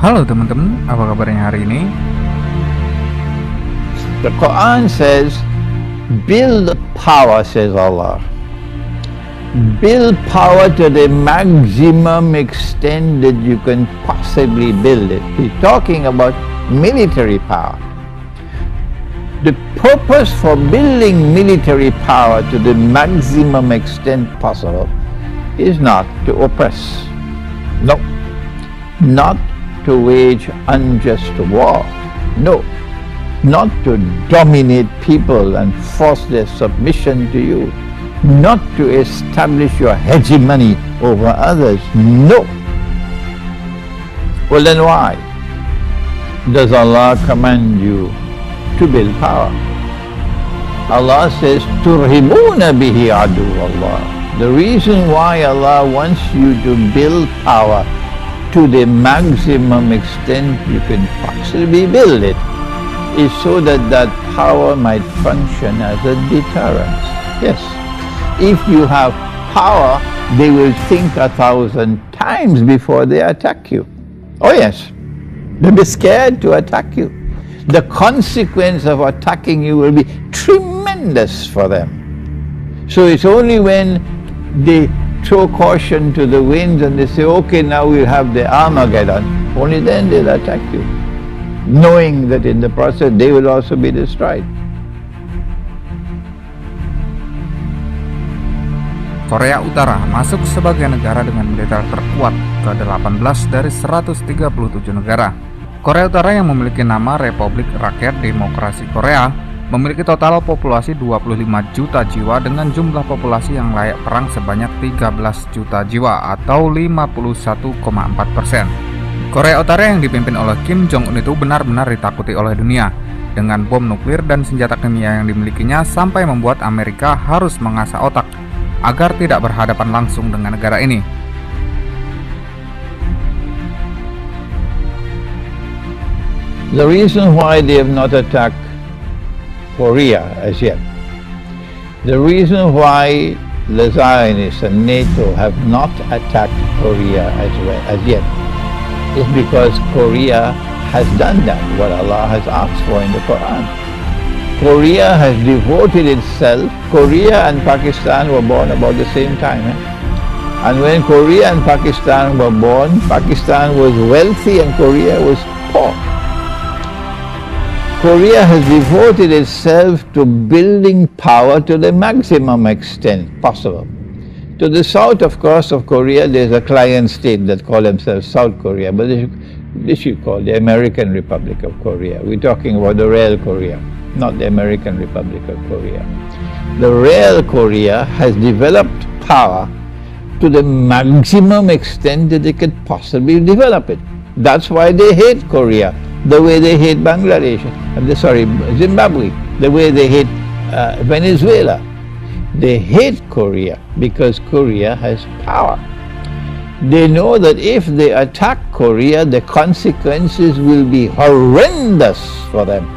Halo teman-teman, apa kabarnya hari ini? The Quran says, build power, says Allah. Build power to the maximum extent that you can possibly build it. He's talking about military power. The purpose for building military power to the maximum extent possible is not to oppress. No. Not to wage unjust war. No. Not to dominate people and force their submission to you. Not to establish your hegemony over others. No. Well, then why does Allah command you to build power? Allah says, turhibuna bihi adu Allah. The reason why Allah wants you to build power to the maximum extent you can possibly build it is so that that power might function as a deterrent. Yes. If you have power, they will think 1,000 times before they attack you. Oh yes. They'll be scared to attack you. The consequence of attacking you will be tremendous for them. So it's only when they throw caution to the winds and they say, okay, now we'll have the Armageddon, only then they'll attack you, knowing that in the process they will also be destroyed. Korea Utara masuk sebagai negara dengan militer terkuat ke-18 dari 137 negara. Korea Utara yang memiliki nama Republik Rakyat Demokrasi Korea memiliki total populasi 25 juta jiwa dengan jumlah populasi yang layak perang sebanyak 13 juta jiwa atau 51,4%. Korea Utara yang dipimpin oleh Kim Jong Un itu benar-benar ditakuti oleh dunia dengan bom nuklir dan senjata kimia yang dimilikinya sampai membuat Amerika harus mengasah otak agar tidak berhadapan langsung dengan negara ini. The reason why they have not attacked Korea as yet, the reason why the Zionists and NATO have not attacked Korea as yet is because Korea has done that, what Allah has asked for in the Quran. Korea has devoted itself. Korea and Pakistan were born about the same time. And when Korea and Pakistan were born, Pakistan was wealthy and Korea was poor. Korea has devoted itself to building power to the maximum extent possible. To the south, of course, of Korea, there's a client state that call themselves South Korea, but they should call the American Republic of Korea. We're talking about the real Korea, not the American Republic of Korea. The real Korea has developed power to the maximum extent that they could possibly develop it. That's why they hate Korea, the way they hate Bangladesh, Zimbabwe, the way they hate Venezuela. They hate Korea because Korea has power. They know that if they attack Korea, the consequences will be horrendous for them.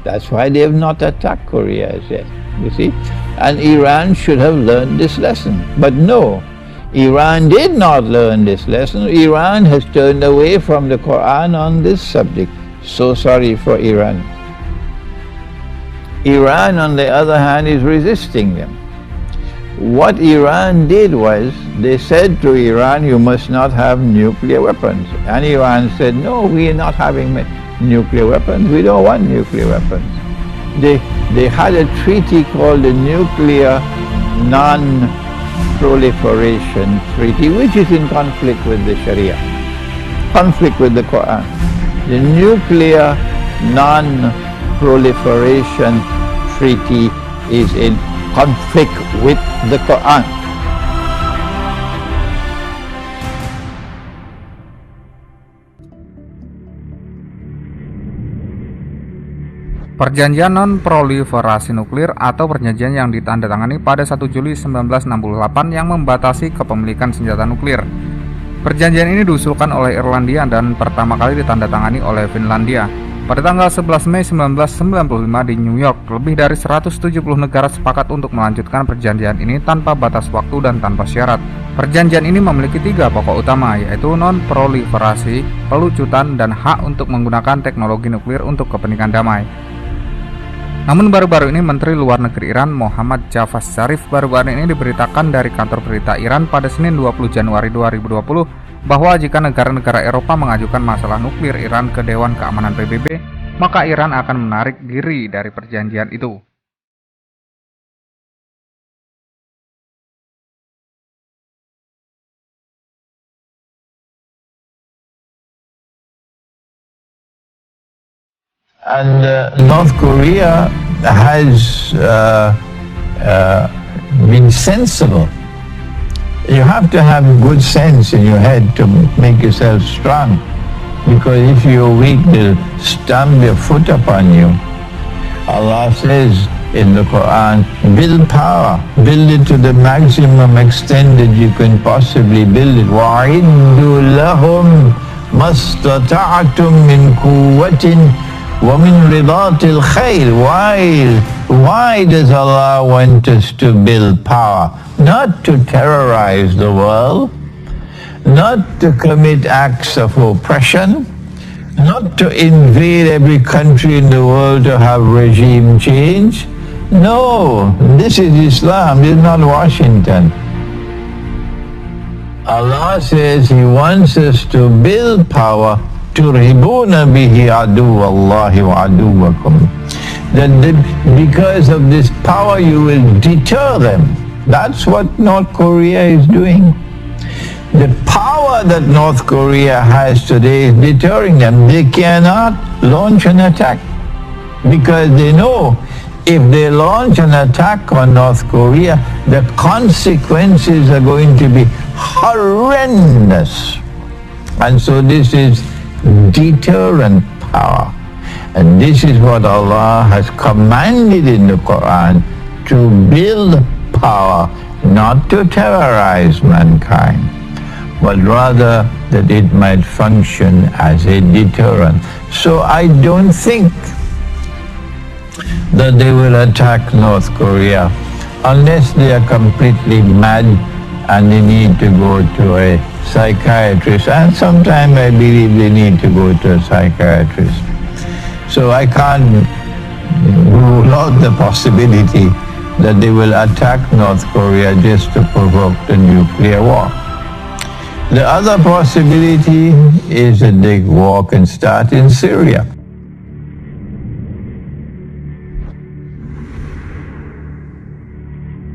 That's why they have not attacked Korea as yet, you see. And Iran should have learned this lesson. But no, Iran did not learn this lesson. Iran has turned away from the Quran on this subject. So sorry for Iran. Iran, on the other hand, is resisting them. What Iran did was, they said to Iran, you must not have nuclear weapons. And Iran said, no, we are not having nuclear weapons. We don't want nuclear weapons. They had a treaty called the Nuclear Non-Proliferation Treaty, which is in conflict with the Sharia, conflict with the Quran. The Nuclear Non-Proliferation Treaty is in conflict with the Quran. Perjanjian non-proliferasi nuklir atau perjanjian yang ditandatangani pada 1 Juli 1968 yang membatasi kepemilikan senjata nuklir. Perjanjian ini diusulkan oleh Irlandia dan pertama kali ditandatangani oleh Finlandia. Pada tanggal 11 Mei 1995 di New York, lebih dari 170 negara sepakat untuk melanjutkan perjanjian ini tanpa batas waktu dan tanpa syarat. Perjanjian ini memiliki 3 pokok utama, yaitu non-proliferasi, pelucutan, dan hak untuk menggunakan teknologi nuklir untuk kepentingan damai. Namun baru-baru ini Menteri Luar Negeri Iran Mohammad Javad Zarif baru-baru ini diberitakan dari kantor berita Iran pada Senin 20 Januari 2020 bahwa jika negara-negara Eropa mengajukan masalah nuklir Iran ke Dewan Keamanan PBB, maka Iran akan menarik diri dari perjanjian itu. And North Korea has been sensible. You have to have good sense in your head to make yourself strong, because if you're weak, they'll stamp their foot upon you. Allah says in the Quran, build power, build it to the maximum extent that you can possibly build it. وَعِدُّوا لَهُمْ مَا اسْتَطَعْتُم مِّن قُوَّةٍ وَمِنْ رِبَاطِ الْخَيْلِ. Why does Allah want us to build power? Not to terrorize the world, not to commit acts of oppression, not to invade every country in the world to have regime change. No, this is Islam, this is not Washington. Allah says He wants us to build power. تُرْهِبُونَ بِهِ عَدُوَّ اللَّهِ وَعَدُوَّكُمْ. That because of this power you will deter them. That's what North Korea is doing. The power that North Korea has today is deterring them. They cannot launch an attack because they know if they launch an attack on North Korea, the consequences are going to be horrendous. And so this is deterrent power. And this is what Allah has commanded in the Quran, to build power, not to terrorize mankind, but rather that it might function as a deterrent. So I don't think that they will attack North Korea unless they are completely mad and they need to go to a psychiatrist, and sometimes I believe they need to go to a psychiatrist. So I can't rule out the possibility that they will attack North Korea just to provoke the nuclear war. The other possibility is that the war can start in Syria.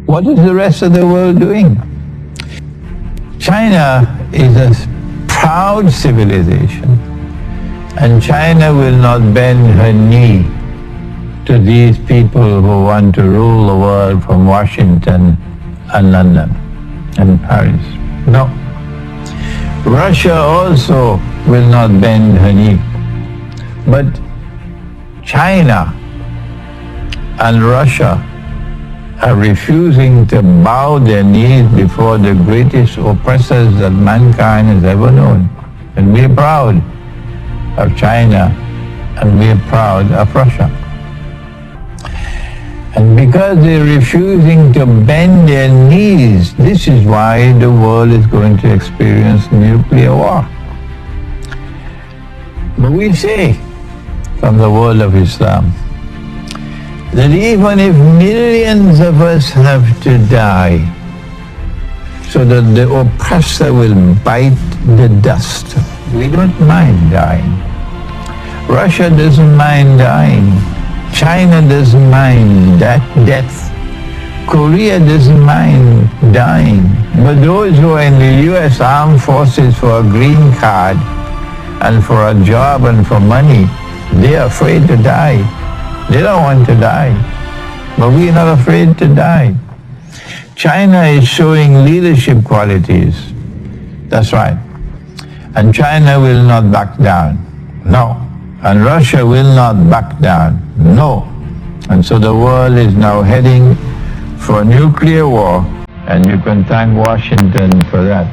What is the rest of the world doing? China is a proud civilization, and China will not bend her knee to these people who want to rule the world from Washington and London and Paris. No. Russia also will not bend her knee. But China and Russia are refusing to bow their knees before the greatest oppressors that mankind has ever known. And we're proud of China, and we're proud of Russia. And because they're refusing to bend their knees, this is why the world is going to experience nuclear war. But we say, from the world of Islam, that even if millions of us have to die, so that the oppressor will bite the dust, we don't mind dying. Russia doesn't mind dying. China doesn't mind that death. Korea doesn't mind dying. But those who are in the US Armed Forces for a green card and for a job and for money, they are afraid to die. They don't want to die. But we are not afraid to die. China is showing leadership qualities. That's right. And China will not back down. No. And Russia will not back down. No. And so the world is now heading for a nuclear war, and you can thank Washington for that.